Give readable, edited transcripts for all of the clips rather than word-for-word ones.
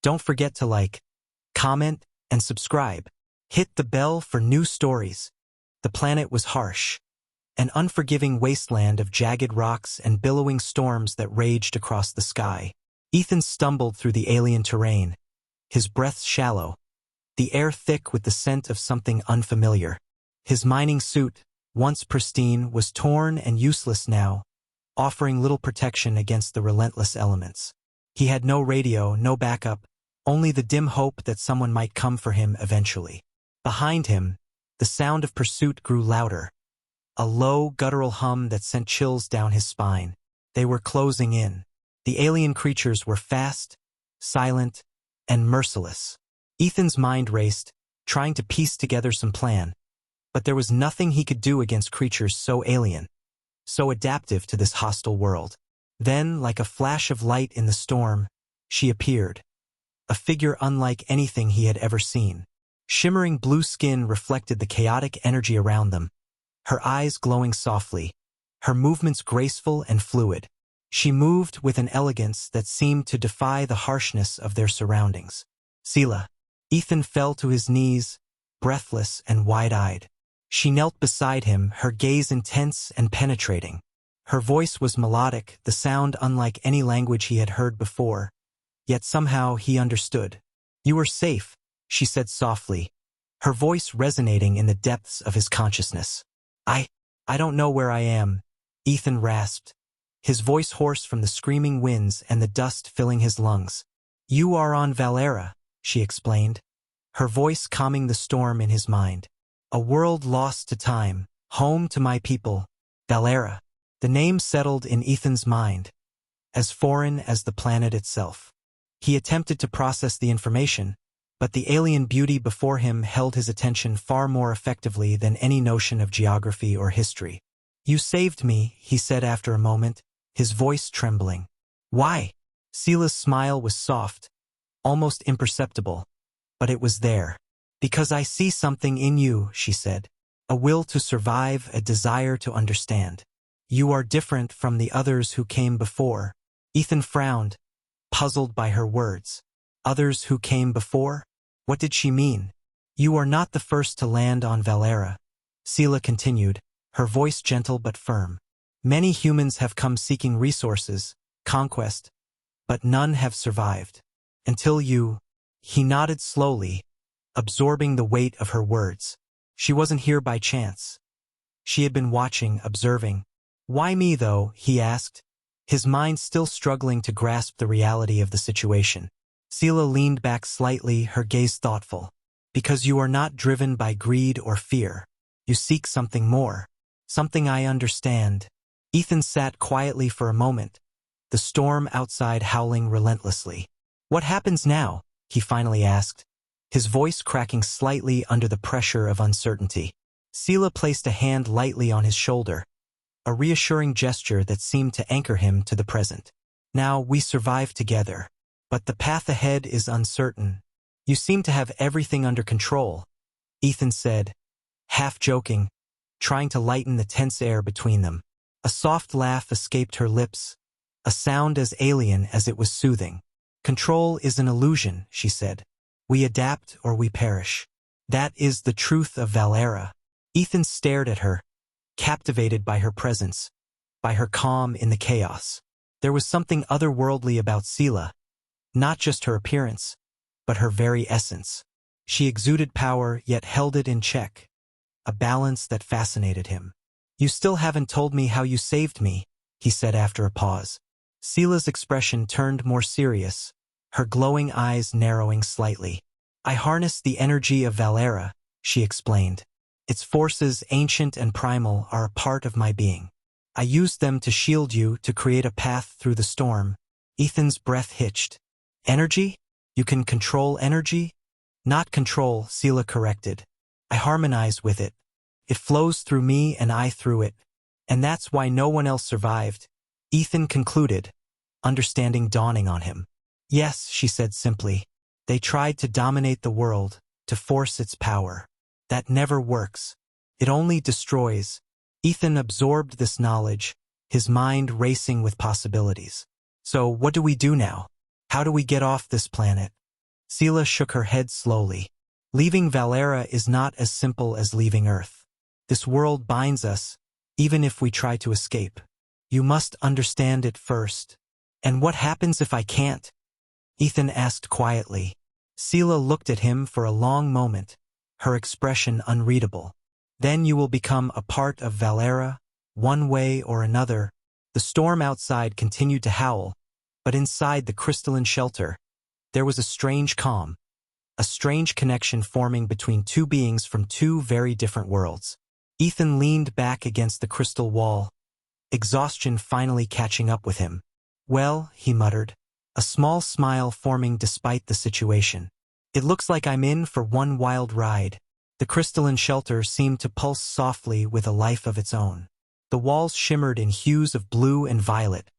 Don't forget to like, comment, and subscribe. Hit the bell for new stories. The planet was harsh, an unforgiving wasteland of jagged rocks and billowing storms that raged across the sky. Ethan stumbled through the alien terrain, his breath shallow, the air thick with the scent of something unfamiliar. His mining suit, once pristine, was torn and useless now, offering little protection against the relentless elements. He had no radio, no backup, only the dim hope that someone might come for him eventually. Behind him, the sound of pursuit grew louder, a low, guttural hum that sent chills down his spine. They were closing in. The alien creatures were fast, silent, and merciless. Ethan's mind raced, trying to piece together some plan, but there was nothing he could do against creatures so alien, so adaptive to this hostile world. Then, like a flash of light in the storm, she appeared, a figure unlike anything he had ever seen. Shimmering blue skin reflected the chaotic energy around them, her eyes glowing softly, her movements graceful and fluid. She moved with an elegance that seemed to defy the harshness of their surroundings. Sela. Ethan fell to his knees, breathless and wide-eyed. She knelt beside him, her gaze intense and penetrating. Her voice was melodic, the sound unlike any language he had heard before, yet somehow he understood. "You are safe," she said softly, her voice resonating in the depths of his consciousness. I don't know where I am," Ethan rasped, his voice hoarse from the screaming winds and the dust filling his lungs. "You are on Valera," she explained, her voice calming the storm in his mind. "A world lost to time, home to my people, Valera." The name settled in Ethan's mind, as foreign as the planet itself. He attempted to process the information, but the alien beauty before him held his attention far more effectively than any notion of geography or history. "You saved me," he said after a moment, his voice trembling. "Why?" Sela's smile was soft, almost imperceptible, but it was there. "Because I see something in you," she said. "A will to survive, a desire to understand. You are different from the others who came before." Ethan frowned, puzzled by her words. Others who came before? What did she mean? "You are not the first to land on Valera," Sela continued, her voice gentle but firm. "Many humans have come seeking resources, conquest, but none have survived. Until you." He nodded slowly, absorbing the weight of her words. She wasn't here by chance. She had been watching, observing. "Why me, though?" he asked, his mind still struggling to grasp the reality of the situation. Sela leaned back slightly, her gaze thoughtful. "Because you are not driven by greed or fear. You seek something more. Something I understand." Ethan sat quietly for a moment, the storm outside howling relentlessly. "What happens now?" he finally asked, his voice cracking slightly under the pressure of uncertainty. Sela placed a hand lightly on his shoulder, a reassuring gesture that seemed to anchor him to the present. "Now we survive together. But the path ahead is uncertain. You seem to have everything under control," Ethan said, half joking, trying to lighten the tense air between them. A soft laugh escaped her lips, a sound as alien as it was soothing. "Control is an illusion," she said. "We adapt or we perish. That is the truth of Valera." Ethan stared at her, captivated by her presence, by her calm in the chaos. There was something otherworldly about Sela, not just her appearance, but her very essence. She exuded power yet held it in check, a balance that fascinated him. "You still haven't told me how you saved me," he said after a pause. Sela's expression turned more serious, her glowing eyes narrowing slightly. "I harnessed the energy of Valera," she explained. "Its forces, ancient and primal, are a part of my being. I used them to shield you, to create a path through the storm." Ethan's breath hitched. "Energy? You can control energy?" "Not control," Sela corrected. "I harmonize with it. It flows through me and I through it. And that's why no one else survived," Ethan concluded, understanding dawning on him. "Yes," she said simply. "They tried to dominate the world, to force its power. That never works. It only destroys." Ethan absorbed this knowledge, his mind racing with possibilities. "So what do we do now? How do we get off this planet?" Sela shook her head slowly. Leaving Valera is not as simple as leaving Earth. This world binds us, even if we try to escape. You must understand it first. And what happens if I can't? Ethan asked quietly. Sela looked at him for a long moment, her expression unreadable. Then you will become a part of Valera, one way or another. The storm outside continued to howl, but inside the crystalline shelter, there was a strange calm, a strange connection forming between two beings from two very different worlds. Ethan leaned back against the crystal wall, exhaustion finally catching up with him. Well, he muttered, a small smile forming despite the situation. It looks like I'm in for one wild ride. The crystalline shelter seemed to pulse softly with a life of its own. The walls shimmered in hues of blue and violet,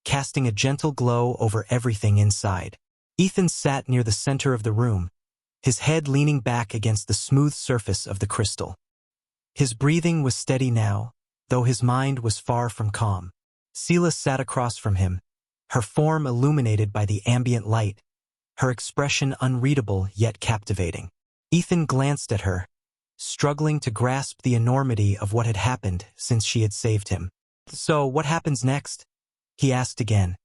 casting a gentle glow over everything inside. Ethan sat near the center of the room, his head leaning back against the smooth surface of the crystal. His breathing was steady now, though his mind was far from calm. Sela sat across from him, her form illuminated by the ambient light, her expression unreadable yet captivating. Ethan glanced at her, struggling to grasp the enormity of what had happened since she had saved him. So, what happens next? He asked again,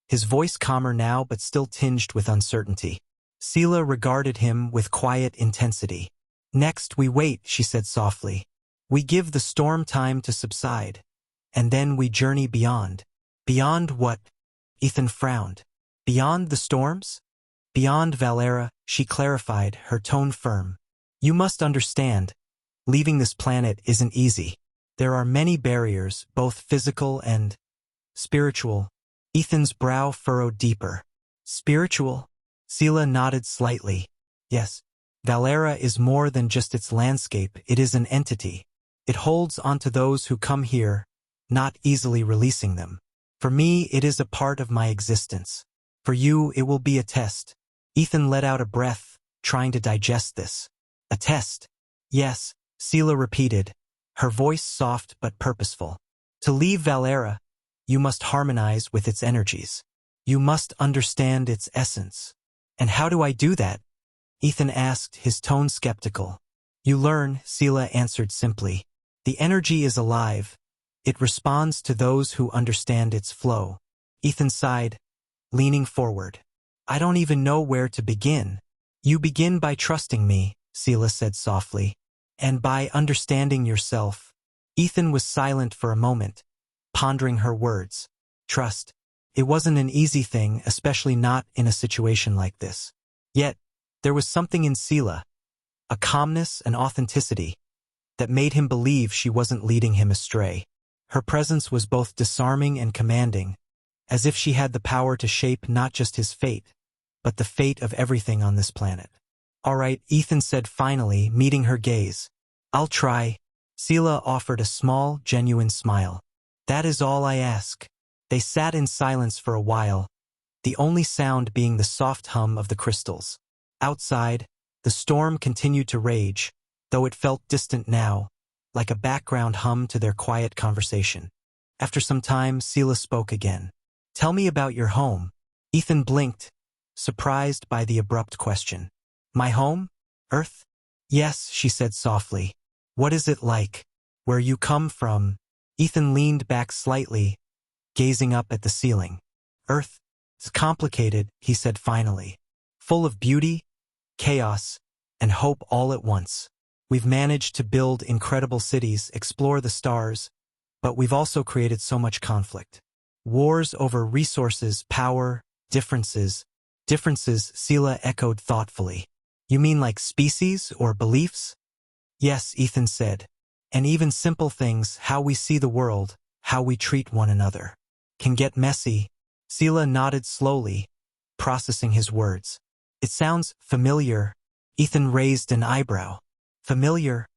his voice calmer now but still tinged with uncertainty. Sela regarded him with quiet intensity. Next we wait, she said softly. We give the storm time to subside, and then we journey beyond. Beyond what? Ethan frowned. Beyond the storms? Beyond Valera, she clarified, her tone firm. You must understand, leaving this planet isn't easy. There are many barriers, both physical and spiritual. Ethan's brow furrowed deeper. Spiritual? Sela nodded slightly. Yes, Valera is more than just its landscape, it is an entity. It holds onto those who come here, not easily releasing them. For me, it is a part of my existence. For you, it will be a test. Ethan let out a breath, trying to digest this. A test. Yes, Sela repeated, her voice soft but purposeful. To leave Valera, you must harmonize with its energies. You must understand its essence. And how do I do that? Ethan asked, his tone skeptical. You learn, Sela answered simply. The energy is alive. It responds to those who understand its flow. Ethan sighed, leaning forward. I don't even know where to begin. You begin by trusting me, Sela said softly, and by understanding yourself. Ethan was silent for a moment, pondering her words. Trust. It wasn't an easy thing, especially not in a situation like this. Yet, there was something in Sela, a calmness and authenticity, that made him believe she wasn't leading him astray. Her presence was both disarming and commanding, as if she had the power to shape not just his fate, but the fate of everything on this planet. All right, Ethan said finally, meeting her gaze. I'll try. Sela offered a small, genuine smile. That is all I ask. They sat in silence for a while, the only sound being the soft hum of the crystals. Outside, the storm continued to rage, though it felt distant now, like a background hum to their quiet conversation. After some time, Sela spoke again. Tell me about your home. Ethan blinked, surprised by the abrupt question. My home? Earth? Yes, she said softly. What is it like? Where you come from? Ethan leaned back slightly, gazing up at the ceiling. Earth? It's complicated, he said finally. Full of beauty, chaos, and hope all at once. We've managed to build incredible cities, explore the stars, but we've also created so much conflict. Wars over resources, power, differences. Differences, Sela echoed thoughtfully. You mean like species or beliefs? Yes, Ethan said. And even simple things, how we see the world, how we treat one another, can get messy. Sela nodded slowly, processing his words. It sounds familiar. Ethan raised an eyebrow. Familiar?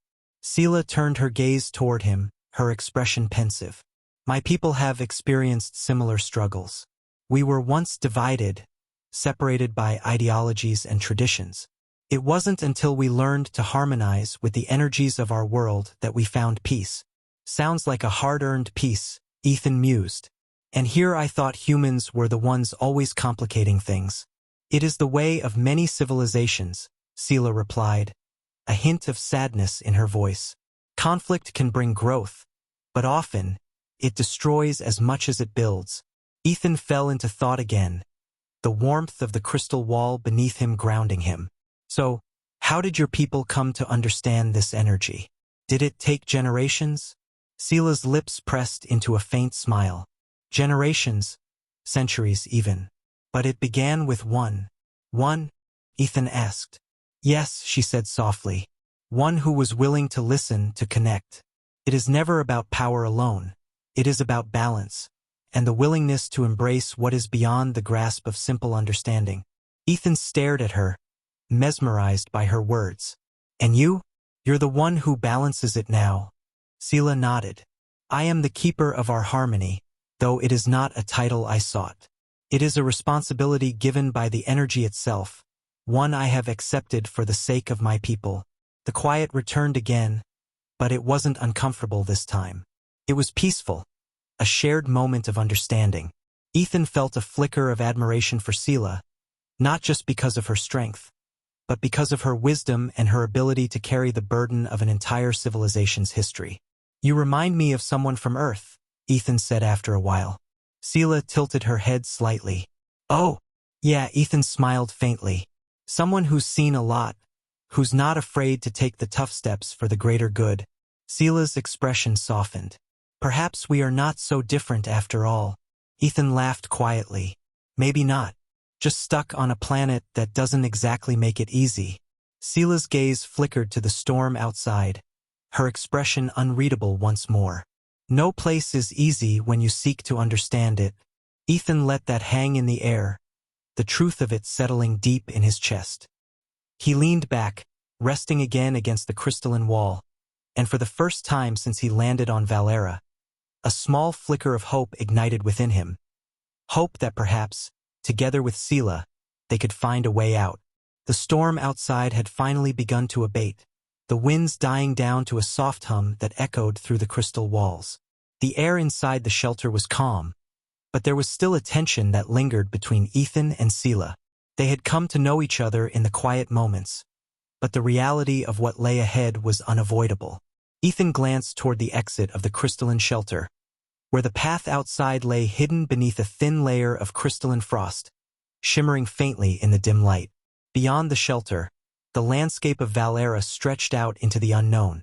Sela turned her gaze toward him, her expression pensive. My people have experienced similar struggles. We were once divided, separated by ideologies and traditions. It wasn't until we learned to harmonize with the energies of our world that we found peace. Sounds like a hard-earned peace, Ethan mused. And here I thought humans were the ones always complicating things. It is the way of many civilizations, Sela replied, a hint of sadness in her voice. Conflict can bring growth, but often, it destroys as much as it builds. Ethan fell into thought again, the warmth of the crystal wall beneath him grounding him. So, how did your people come to understand this energy? Did it take generations? Sela's lips pressed into a faint smile. Generations, centuries even. But it began with one. One? Ethan asked. Yes, she said softly. One who was willing to listen, to connect. It is never about power alone. It is about balance, and the willingness to embrace what is beyond the grasp of simple understanding. Ethan stared at her, mesmerized by her words. And you? You're the one who balances it now. Sela nodded. I am the keeper of our harmony, though it is not a title I sought. It is a responsibility given by the energy itself, one I have accepted for the sake of my people. The quiet returned again, but it wasn't uncomfortable this time. It was peaceful, a shared moment of understanding. Ethan felt a flicker of admiration for Sela, not just because of her strength, but because of her wisdom and her ability to carry the burden of an entire civilization's history. You remind me of someone from Earth, Ethan said after a while. Sela tilted her head slightly. Oh, yeah, Ethan smiled faintly. Someone who's seen a lot, who's not afraid to take the tough steps for the greater good. Sela's expression softened. Perhaps we are not so different after all. Ethan laughed quietly. Maybe not. Just stuck on a planet that doesn't exactly make it easy. Sela's gaze flickered to the storm outside, her expression unreadable once more. No place is easy when you seek to understand it. Ethan let that hang in the air, the truth of it settling deep in his chest. He leaned back, resting again against the crystalline wall, and for the first time since he landed on Valera, a small flicker of hope ignited within him. Hope that perhaps, together with Sela, they could find a way out. The storm outside had finally begun to abate, the winds dying down to a soft hum that echoed through the crystal walls. The air inside the shelter was calm, but there was still a tension that lingered between Ethan and Sela. They had come to know each other in the quiet moments, but the reality of what lay ahead was unavoidable. Ethan glanced toward the exit of the crystalline shelter, where the path outside lay hidden beneath a thin layer of crystalline frost, shimmering faintly in the dim light. Beyond the shelter, the landscape of Valera stretched out into the unknown,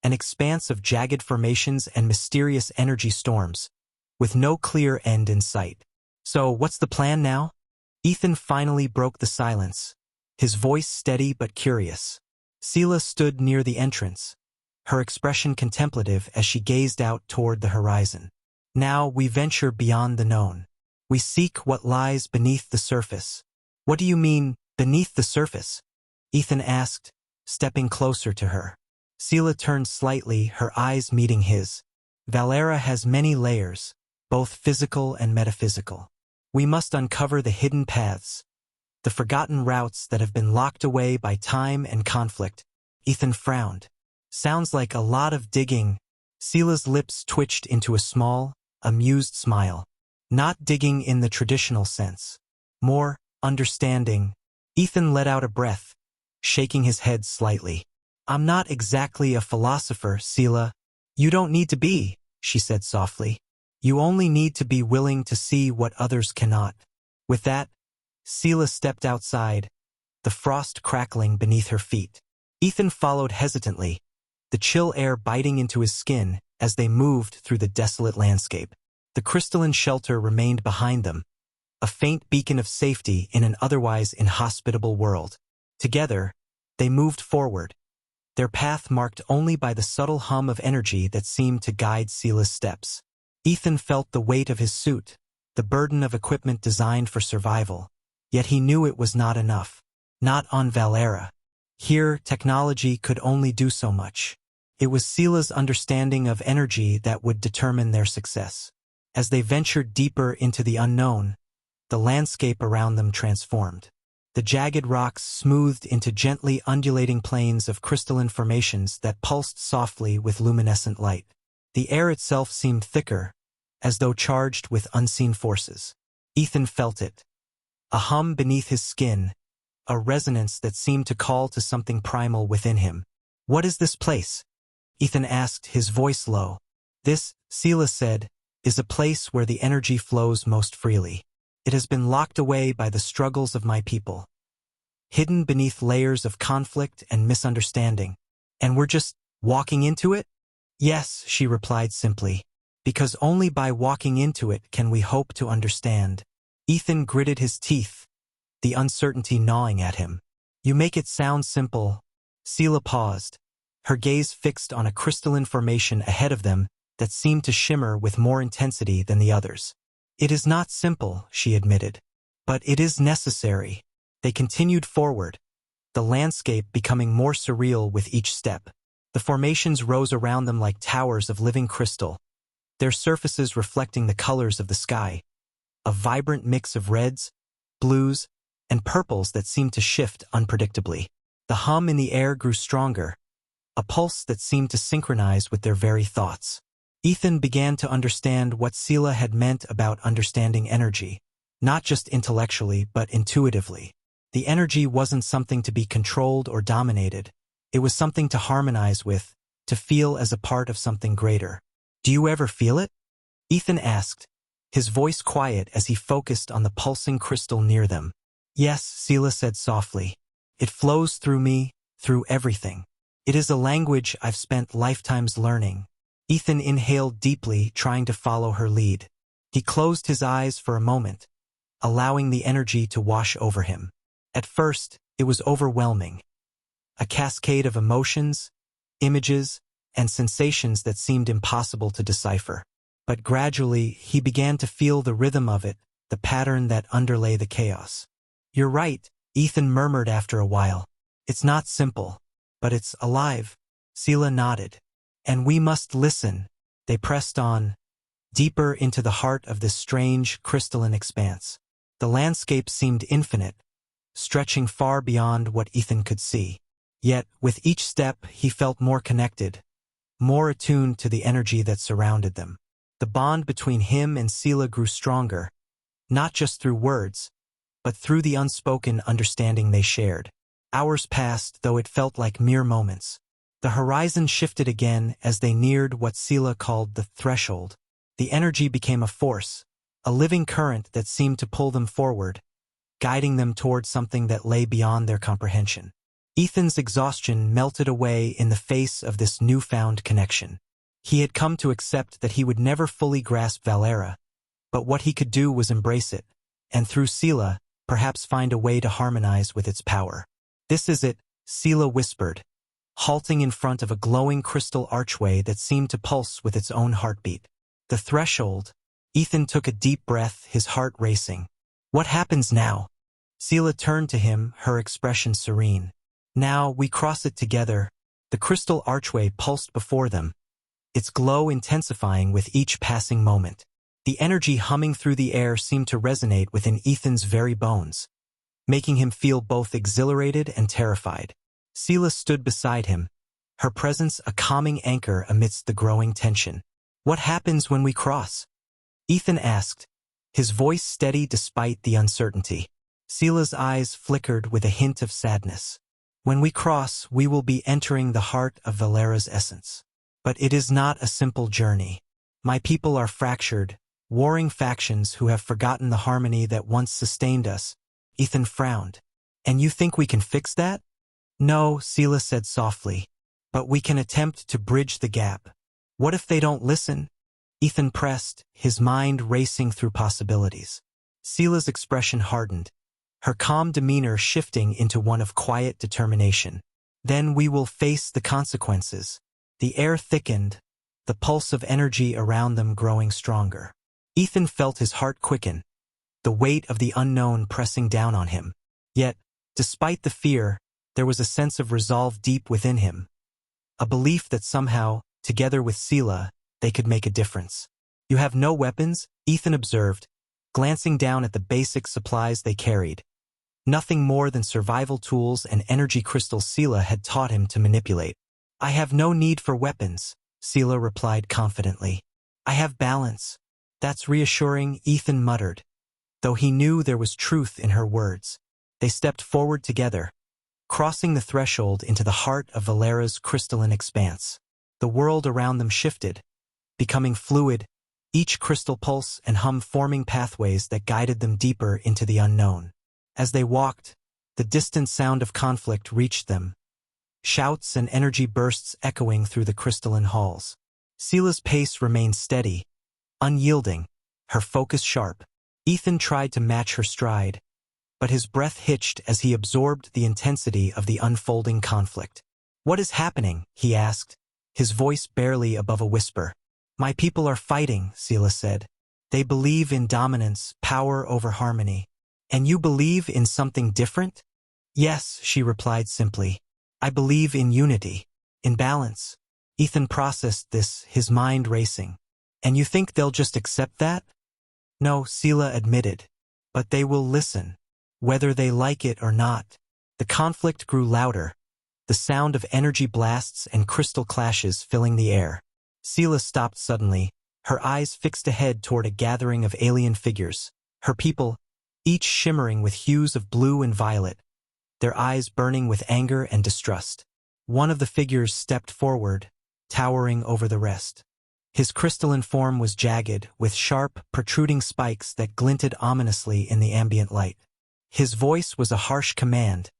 an expanse of jagged formations and mysterious energy storms, with no clear end in sight. So, what's the plan now? Ethan finally broke the silence, his voice steady but curious. Sela stood near the entrance, her expression contemplative as she gazed out toward the horizon. Now we venture beyond the known. We seek what lies beneath the surface. What do you mean, beneath the surface? Ethan asked, stepping closer to her. Sela turned slightly, her eyes meeting his. Valera has many layers, both physical and metaphysical. We must uncover the hidden paths, the forgotten routes that have been locked away by time and conflict. Ethan frowned. Sounds like a lot of digging. Sela's lips twitched into a small, amused smile. Not digging in the traditional sense. More, understanding. Ethan let out a breath, shaking his head slightly. I'm not exactly a philosopher, Sela. You don't need to be, she said softly. You only need to be willing to see what others cannot. With that, Sela stepped outside, the frost crackling beneath her feet. Ethan followed hesitantly, the chill air biting into his skin as they moved through the desolate landscape. The crystalline shelter remained behind them, a faint beacon of safety in an otherwise inhospitable world. Together, they moved forward, their path marked only by the subtle hum of energy that seemed to guide Sela's steps. Ethan felt the weight of his suit, the burden of equipment designed for survival, yet he knew it was not enough. Not on Valera. Here, technology could only do so much. It was Sela's understanding of energy that would determine their success. As they ventured deeper into the unknown, the landscape around them transformed. The jagged rocks smoothed into gently undulating plains of crystalline formations that pulsed softly with luminescent light. The air itself seemed thicker, as though charged with unseen forces. Ethan felt it. a hum beneath his skin, a resonance that seemed to call to something primal within him. "What is this place?" Ethan asked, his voice low. "This," Sela said, "is a place where the energy flows most freely. It has been locked away by the struggles of my people, hidden beneath layers of conflict and misunderstanding. And we're just walking into it?" "Yes," she replied simply, "because only by walking into it can we hope to understand." Ethan gritted his teeth, the uncertainty gnawing at him. "You make it sound simple." Sela paused, her gaze fixed on a crystalline formation ahead of them that seemed to shimmer with more intensity than the others. "It is not simple," she admitted, "but it is necessary." They continued forward, the landscape becoming more surreal with each step. The formations rose around them like towers of living crystal, their surfaces reflecting the colors of the sky, a vibrant mix of reds, blues, and purples that seemed to shift unpredictably. The hum in the air grew stronger, a pulse that seemed to synchronize with their very thoughts. Ethan began to understand what Sela had meant about understanding energy, not just intellectually but intuitively. The energy wasn't something to be controlled or dominated. It was something to harmonize with, to feel as a part of something greater. "Do you ever feel it?" Ethan asked, his voice quiet as he focused on the pulsing crystal near them. "Yes," Sela said softly. "It flows through me, through everything. It is a language I've spent lifetimes learning." Ethan inhaled deeply, trying to follow her lead. He closed his eyes for a moment, allowing the energy to wash over him. At first, it was overwhelming. A cascade of emotions, images, and sensations that seemed impossible to decipher. But gradually, he began to feel the rhythm of it, the pattern that underlay the chaos. "You're right," Ethan murmured after a while. "It's not simple, but it's alive." Sela nodded. "And we must listen." They pressed on, deeper into the heart of this strange, crystalline expanse. The landscape seemed infinite, stretching far beyond what Ethan could see. Yet, with each step, he felt more connected, more attuned to the energy that surrounded them. The bond between him and Sela grew stronger, not just through words, but through the unspoken understanding they shared. Hours passed, though it felt like mere moments. The horizon shifted again as they neared what Sela called the threshold. The energy became a force, a living current that seemed to pull them forward, guiding them toward something that lay beyond their comprehension. Ethan's exhaustion melted away in the face of this newfound connection. He had come to accept that he would never fully grasp Valera, but what he could do was embrace it, and through Sela, perhaps find a way to harmonize with its power. "This is it," Sela whispered, halting in front of a glowing crystal archway that seemed to pulse with its own heartbeat. The threshold. Ethan took a deep breath, his heart racing. "What happens now?" Sela turned to him, her expression serene. "Now we cross it together." The crystal archway pulsed before them, its glow intensifying with each passing moment. The energy humming through the air seemed to resonate within Ethan's very bones, making him feel both exhilarated and terrified. Sela stood beside him, her presence a calming anchor amidst the growing tension. "What happens when we cross?" Ethan asked, his voice steady despite the uncertainty. Sela's eyes flickered with a hint of sadness. "When we cross, we will be entering the heart of Valera's essence. But it is not a simple journey. My people are fractured, warring factions who have forgotten the harmony that once sustained us." Ethan frowned. "And you think we can fix that?" "No," Sela said softly, "but we can attempt to bridge the gap." "What if they don't listen?" Ethan pressed, his mind racing through possibilities. Sela's expression hardened, her calm demeanor shifting into one of quiet determination. "Then we will face the consequences." The air thickened, the pulse of energy around them growing stronger. Ethan felt his heart quicken, the weight of the unknown pressing down on him. Yet, despite the fear, there was a sense of resolve deep within him, a belief that somehow, together with Sela, they could make a difference. "You have no weapons?" Ethan observed, glancing down at the basic supplies they carried. Nothing more than survival tools and energy crystals Sela had taught him to manipulate. "I have no need for weapons," Sela replied confidently. "I have balance." "That's reassuring," Ethan muttered, though he knew there was truth in her words. They stepped forward together, crossing the threshold into the heart of Valera's crystalline expanse. The world around them shifted, becoming fluid, each crystal pulse and hum forming pathways that guided them deeper into the unknown. As they walked, the distant sound of conflict reached them, shouts and energy bursts echoing through the crystalline halls. Sela's pace remained steady, unyielding, her focus sharp. Ethan tried to match her stride, but his breath hitched as he absorbed the intensity of the unfolding conflict. "What is happening?" he asked, his voice barely above a whisper. "My people are fighting," Sela said. "They believe in dominance, power over harmony. And you believe in something different?" "Yes," she replied simply. "I believe in unity, in balance." Ethan processed this, his mind racing. "And you think they'll just accept that?" "No," Sela admitted. "But they will listen, whether they like it or not." The conflict grew louder, the sound of energy blasts and crystal clashes filling the air. Sela stopped suddenly, her eyes fixed ahead toward a gathering of alien figures, her people, each shimmering with hues of blue and violet, their eyes burning with anger and distrust. One of the figures stepped forward, towering over the rest. His crystalline form was jagged, with sharp, protruding spikes that glinted ominously in the ambient light. His voice was a harsh command,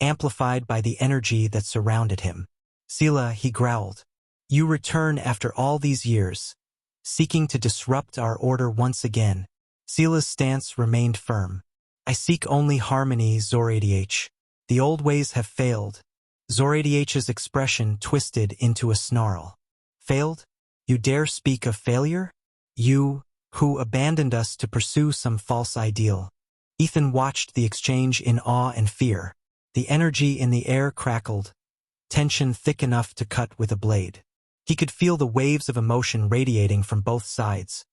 amplified by the energy that surrounded him. "Sela," he growled, "you return after all these years, seeking to disrupt our order once again." Sela's stance remained firm. "I seek only harmony, Zor-ADH. The old ways have failed." Zor-ADH's expression twisted into a snarl. "Failed? You dare speak of failure? You, who abandoned us to pursue some false ideal." Ethan watched the exchange in awe and fear. The energy in the air crackled, tension thick enough to cut with a blade. He could feel the waves of emotion radiating from both sides.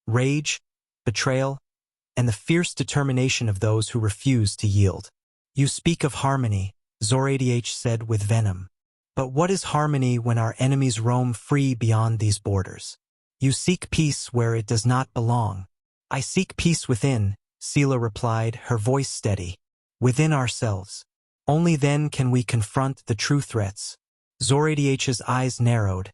Rage, betrayal, and the fierce determination of those who refused to yield. "You speak of harmony," Zor-ADH said with venom. "But what is harmony when our enemies roam free beyond these borders? You seek peace where it does not belong." "I seek peace within," Sela replied, her voice steady. "Within ourselves. Only then can we confront the true threats." Zor-ADH's eyes narrowed,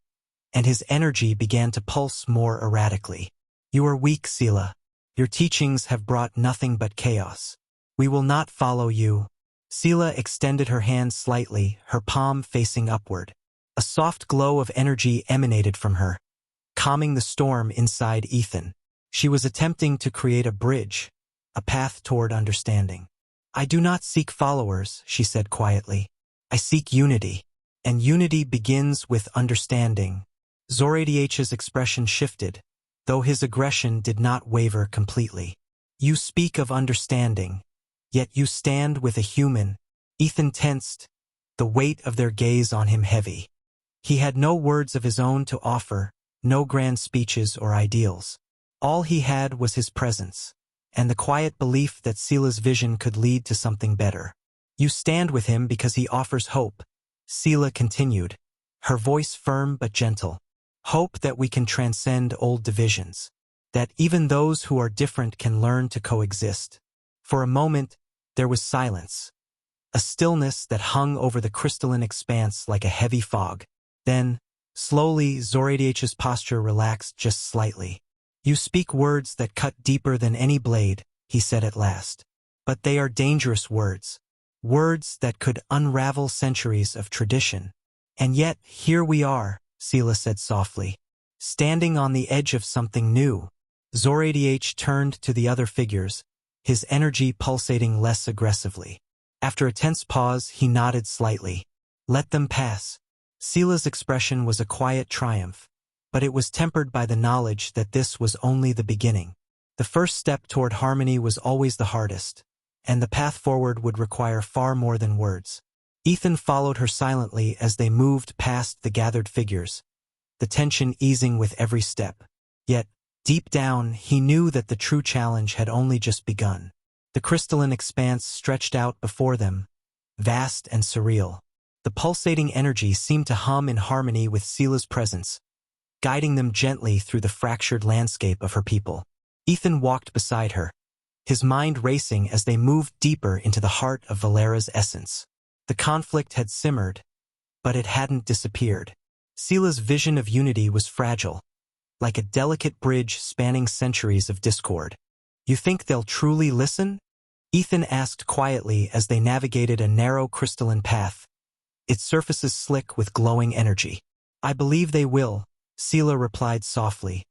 and his energy began to pulse more erratically. "You are weak, Sela. Your teachings have brought nothing but chaos. We will not follow you." Sela extended her hand slightly, her palm facing upward. A soft glow of energy emanated from her, calming the storm inside Ethan. She was attempting to create a bridge, a path toward understanding. "I do not seek followers," she said quietly. "I seek unity. And unity begins with understanding." Zor-ADH's expression shifted, though his aggression did not waver completely. "You speak of understanding, yet you stand with a human." Ethan tensed, the weight of their gaze on him heavy. He had no words of his own to offer, no grand speeches or ideals. All he had was his presence, and the quiet belief that Sela's vision could lead to something better. "You stand with him because he offers hope," Sela continued, her voice firm but gentle. "Hope that we can transcend old divisions, that even those who are different can learn to coexist." For a moment, there was silence, a stillness that hung over the crystalline expanse like a heavy fog. Then, slowly, Zor-ADH's posture relaxed just slightly. "You speak words that cut deeper than any blade," he said at last. "But they are dangerous words, words that could unravel centuries of tradition. And yet, here we are," Sela said softly, "standing on the edge of something new." Zor-ADH turned to the other figures, his energy pulsating less aggressively. After a tense pause, he nodded slightly. "Let them pass." Sela's expression was a quiet triumph, but it was tempered by the knowledge that this was only the beginning. The first step toward harmony was always the hardest, and the path forward would require far more than words. Ethan followed her silently as they moved past the gathered figures, the tension easing with every step. Yet, deep down, he knew that the true challenge had only just begun. The crystalline expanse stretched out before them, vast and surreal. The pulsating energy seemed to hum in harmony with Sela's presence, guiding them gently through the fractured landscape of her people. Ethan walked beside her, his mind racing as they moved deeper into the heart of Valera's essence. The conflict had simmered, but it hadn't disappeared. Sela's vision of unity was fragile, like a delicate bridge spanning centuries of discord. "You think they'll truly listen?" Ethan asked quietly as they navigated a narrow crystalline path, its surfaces slick with glowing energy. "I believe they will," Sela replied softly,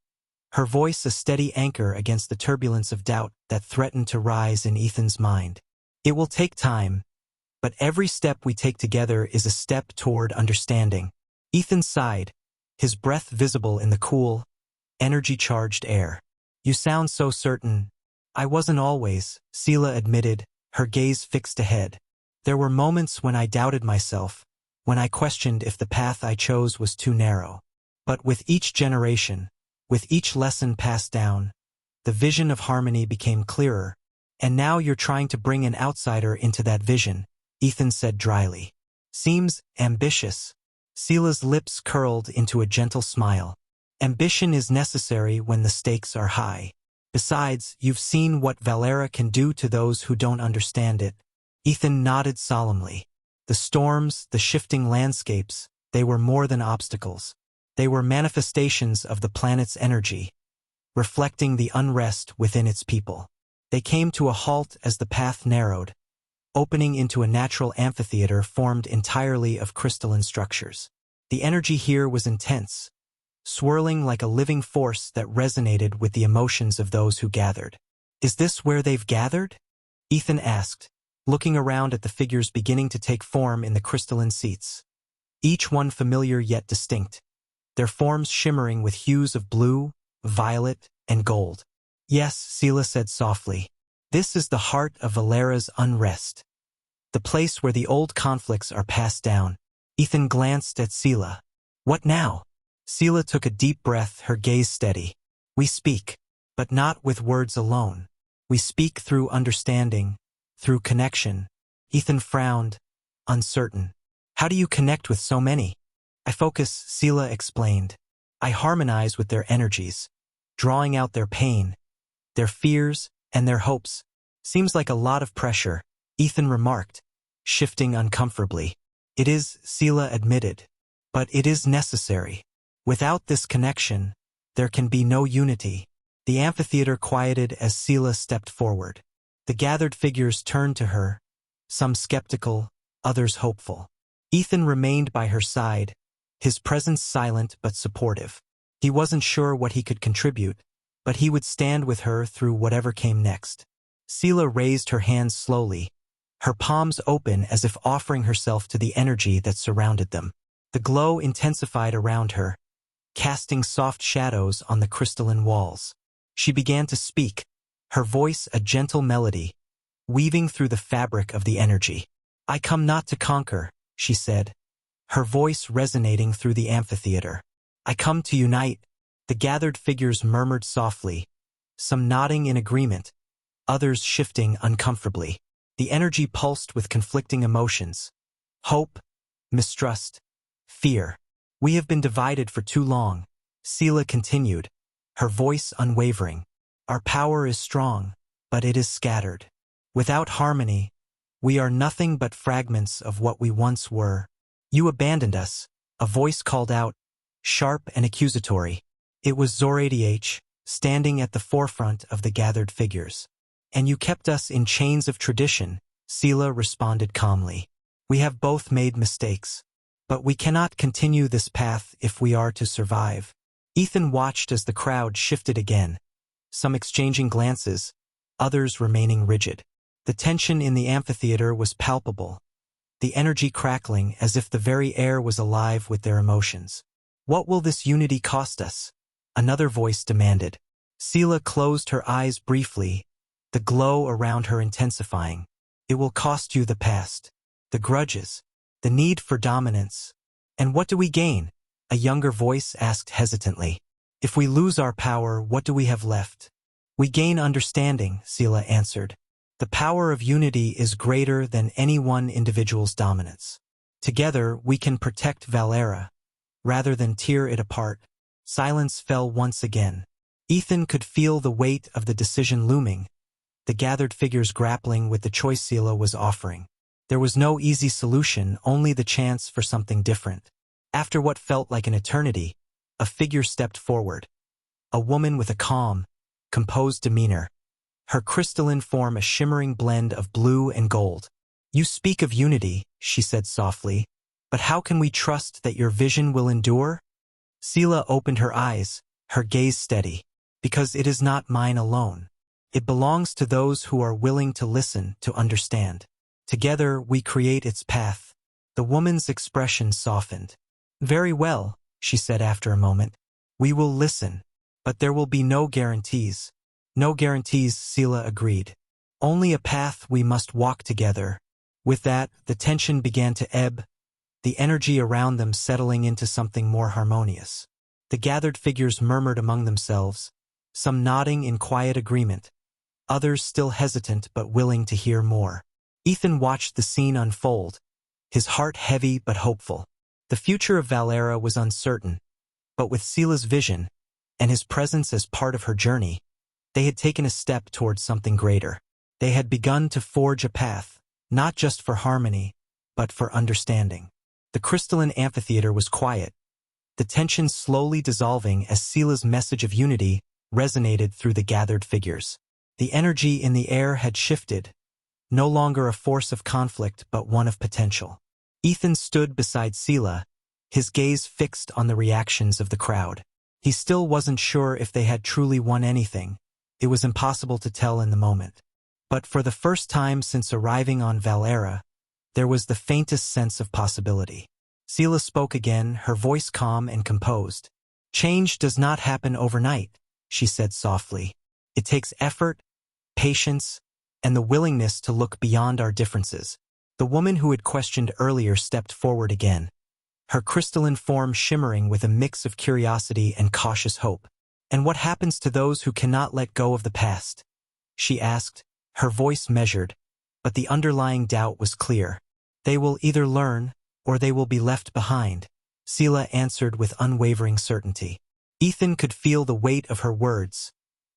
her voice a steady anchor against the turbulence of doubt that threatened to rise in Ethan's mind. "It will take time, but every step we take together is a step toward understanding." Ethan sighed, his breath visible in the cool, energy-charged air. "You sound so certain." "I wasn't always," Sela admitted, her gaze fixed ahead. "There were moments when I doubted myself, when I questioned if the path I chose was too narrow. But with each generation, with each lesson passed down, the vision of harmony became clearer. And now you're trying to bring an outsider into that vision," Ethan said dryly. "Seems ambitious." Sela's lips curled into a gentle smile. "Ambition is necessary when the stakes are high. Besides, you've seen what Valera can do to those who don't understand it." Ethan nodded solemnly. The storms, the shifting landscapes, they were more than obstacles. They were manifestations of the planet's energy, reflecting the unrest within its people. They came to a halt as the path narrowed, opening into a natural amphitheater formed entirely of crystalline structures. The energy here was intense, swirling like a living force that resonated with the emotions of those who gathered. "Is this where they've gathered?" Ethan asked, looking around at the figures beginning to take form in the crystalline seats, each one familiar yet distinct, their forms shimmering with hues of blue, violet, and gold. "Yes," Sela said softly. "This is the heart of Valera's unrest, the place where the old conflicts are passed down." Ethan glanced at Sela. "What now?" Sela took a deep breath, her gaze steady. "We speak, but not with words alone. We speak through understanding, through connection." Ethan frowned, uncertain. "How do you connect with so many?" "I focus," Sela explained. "I harmonize with their energies, drawing out their pain, their fears, and their hopes." "Seems like a lot of pressure," Ethan remarked, shifting uncomfortably. "It is," Sela admitted, "but it is necessary. Without this connection, there can be no unity." The amphitheater quieted as Sela stepped forward. The gathered figures turned to her, some skeptical, others hopeful. Ethan remained by her side, his presence silent but supportive. He wasn't sure what he could contribute, but he would stand with her through whatever came next. Sela raised her hands slowly, her palms open as if offering herself to the energy that surrounded them. The glow intensified around her, casting soft shadows on the crystalline walls. She began to speak, her voice a gentle melody, weaving through the fabric of the energy. "I come not to conquer," she said, her voice resonating through the amphitheater. "I come to unite." The gathered figures murmured softly, some nodding in agreement, others shifting uncomfortably. The energy pulsed with conflicting emotions: hope, mistrust, fear. "We have been divided for too long," Sela continued, her voice unwavering. "Our power is strong, but it is scattered. Without harmony, we are nothing but fragments of what we once were. You abandoned us," a voice called out, sharp and accusatory. It was Zoradh, standing at the forefront of the gathered figures. "And you kept us in chains of tradition," Sela responded calmly. "We have both made mistakes, but we cannot continue this path if we are to survive." Ethan watched as the crowd shifted again, some exchanging glances, others remaining rigid. The tension in the amphitheater was palpable, the energy crackling as if the very air was alive with their emotions. "What will this unity cost us?" another voice demanded. Sela closed her eyes briefly, the glow around her intensifying. "It will cost you the past, the grudges, the need for dominance." "And what do we gain?" a younger voice asked hesitantly. "If we lose our power, what do we have left?" "We gain understanding," Sela answered. "The power of unity is greater than any one individual's dominance. Together, we can protect Valera, rather than tear it apart." Silence fell once again. Ethan could feel the weight of the decision looming, the gathered figures grappling with the choice Sela was offering. There was no easy solution, only the chance for something different. After what felt like an eternity, a figure stepped forward. A woman with a calm, composed demeanor. Her crystalline form a shimmering blend of blue and gold. "You speak of unity," she said softly, "but how can we trust that your vision will endure?" Sela opened her eyes, her gaze steady. "Because it is not mine alone. It belongs to those who are willing to listen, to understand. Together we create its path." The woman's expression softened. "Very well," she said after a moment. "We will listen. But there will be no guarantees." "No guarantees," Sela agreed. "Only a path we must walk together." With that, the tension began to ebb, the energy around them settling into something more harmonious. The gathered figures murmured among themselves, some nodding in quiet agreement, others still hesitant but willing to hear more. Ethan watched the scene unfold, his heart heavy but hopeful. The future of Valera was uncertain, but with Sela's vision, and his presence as part of her journey, they had taken a step towards something greater. They had begun to forge a path, not just for harmony, but for understanding. The crystalline amphitheater was quiet, the tension slowly dissolving as Sela's message of unity resonated through the gathered figures. The energy in the air had shifted, no longer a force of conflict but one of potential. Ethan stood beside Sela, his gaze fixed on the reactions of the crowd. He still wasn't sure if they had truly won anything. It was impossible to tell in the moment. But for the first time since arriving on Valera, there was the faintest sense of possibility. Sela spoke again, her voice calm and composed. "Change does not happen overnight," she said softly. "It takes effort, patience, and the willingness to look beyond our differences." The woman who had questioned earlier stepped forward again, her crystalline form shimmering with a mix of curiosity and cautious hope. "And what happens to those who cannot let go of the past?" she asked, her voice measured, but the underlying doubt was clear. "They will either learn, or they will be left behind," Sela answered with unwavering certainty. Ethan could feel the weight of her words,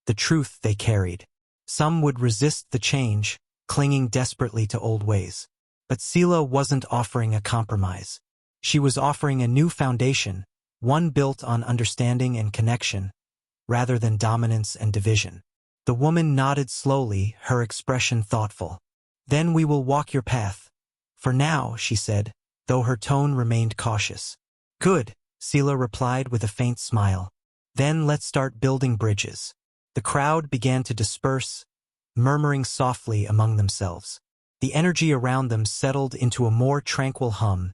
the truth they carried. Some would resist the change, clinging desperately to old ways. But Sela wasn't offering a compromise. She was offering a new foundation, one built on understanding and connection, rather than dominance and division. The woman nodded slowly, her expression thoughtful. "Then we will walk your path. For now," she said, though her tone remained cautious. "Good," Sela replied with a faint smile. "Then let's start building bridges." The crowd began to disperse, murmuring softly among themselves. The energy around them settled into a more tranquil hum,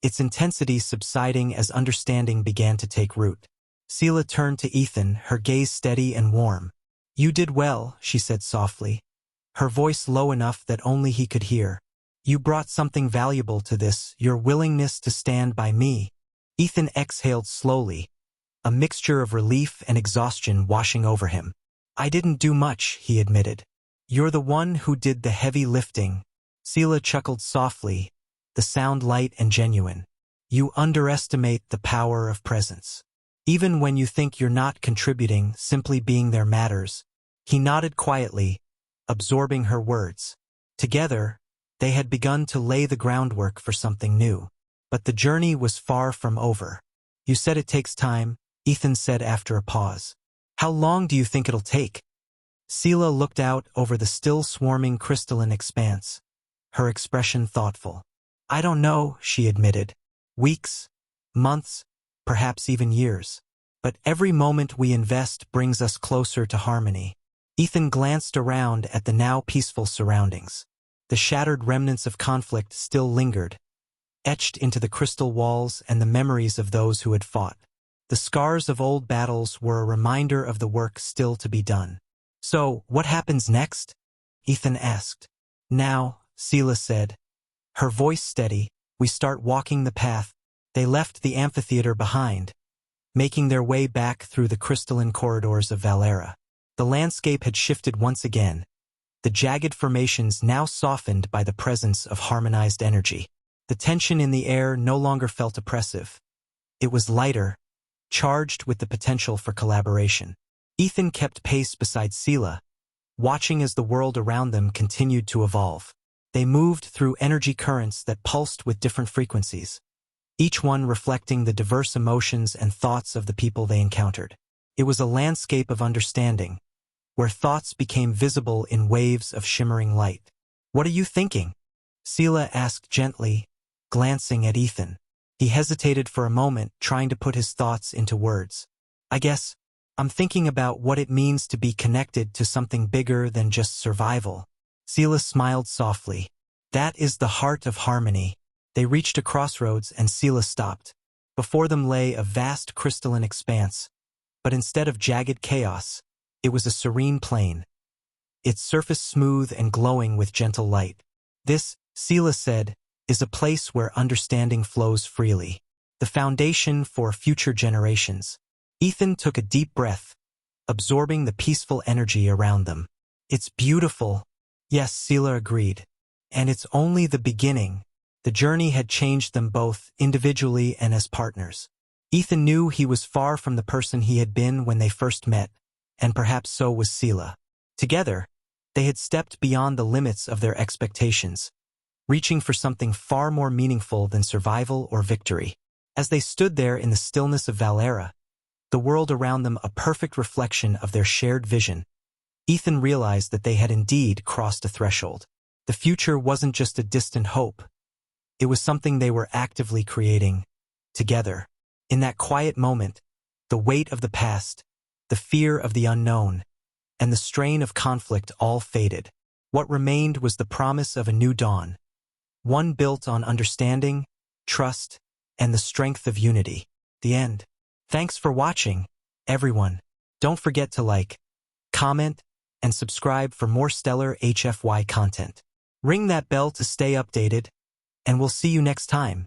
its intensity subsiding as understanding began to take root. Sela turned to Ethan, her gaze steady and warm. "You did well," she said softly, her voice low enough that only he could hear. "You brought something valuable to this, your willingness to stand by me." Ethan exhaled slowly, a mixture of relief and exhaustion washing over him. "I didn't do much," he admitted. "You're the one who did the heavy lifting." Sela chuckled softly, the sound light and genuine. "You underestimate the power of presence. Even when you think you're not contributing, simply being there matters." He nodded quietly, absorbing her words. Together, they had begun to lay the groundwork for something new. But the journey was far from over. "You said it takes time," Ethan said after a pause. "How long do you think it'll take?" Sela looked out over the still swarming crystalline expanse, her expression thoughtful. "I don't know," she admitted. "Weeks, months, perhaps even years. But every moment we invest brings us closer to harmony." Ethan glanced around at the now peaceful surroundings. The shattered remnants of conflict still lingered, etched into the crystal walls and the memories of those who had fought. The scars of old battles were a reminder of the work still to be done. "So, what happens next?" Ethan asked. "Now," Sela said, her voice steady, "we start walking the path." They left the amphitheater behind, making their way back through the crystalline corridors of Valera. The landscape had shifted once again, the jagged formations now softened by the presence of harmonized energy. The tension in the air no longer felt oppressive. It was lighter, charged with the potential for collaboration. Ethan kept pace beside Sela, watching as the world around them continued to evolve. They moved through energy currents that pulsed with different frequencies, each one reflecting the diverse emotions and thoughts of the people they encountered. It was a landscape of understanding, where thoughts became visible in waves of shimmering light. "What are you thinking?" Sela asked gently, glancing at Ethan. He hesitated for a moment, trying to put his thoughts into words. "I guess I'm thinking about what it means to be connected to something bigger than just survival." Sela smiled softly. "That is the heart of harmony." They reached a crossroads and Sela stopped. Before them lay a vast crystalline expanse, but instead of jagged chaos, it was a serene plain, its surface smooth and glowing with gentle light. "This," Sela said, "is a place where understanding flows freely, the foundation for future generations." Ethan took a deep breath, absorbing the peaceful energy around them. "It's beautiful." "Yes," Sela agreed. "And it's only the beginning." The journey had changed them both, individually and as partners. Ethan knew he was far from the person he had been when they first met, and perhaps so was Sela. Together, they had stepped beyond the limits of their expectations, reaching for something far more meaningful than survival or victory. As they stood there in the stillness of Valera, the world around them a perfect reflection of their shared vision, Ethan realized that they had indeed crossed a threshold. The future wasn't just a distant hope. It was something they were actively creating, together. In that quiet moment, the weight of the past, the fear of the unknown, and the strain of conflict all faded. What remained was the promise of a new dawn, one built on understanding, trust, and the strength of unity. The end. Thanks for watching, everyone. Don't forget to like, comment, and subscribe for more stellar HFY content. Ring that bell to stay updated, and we'll see you next time.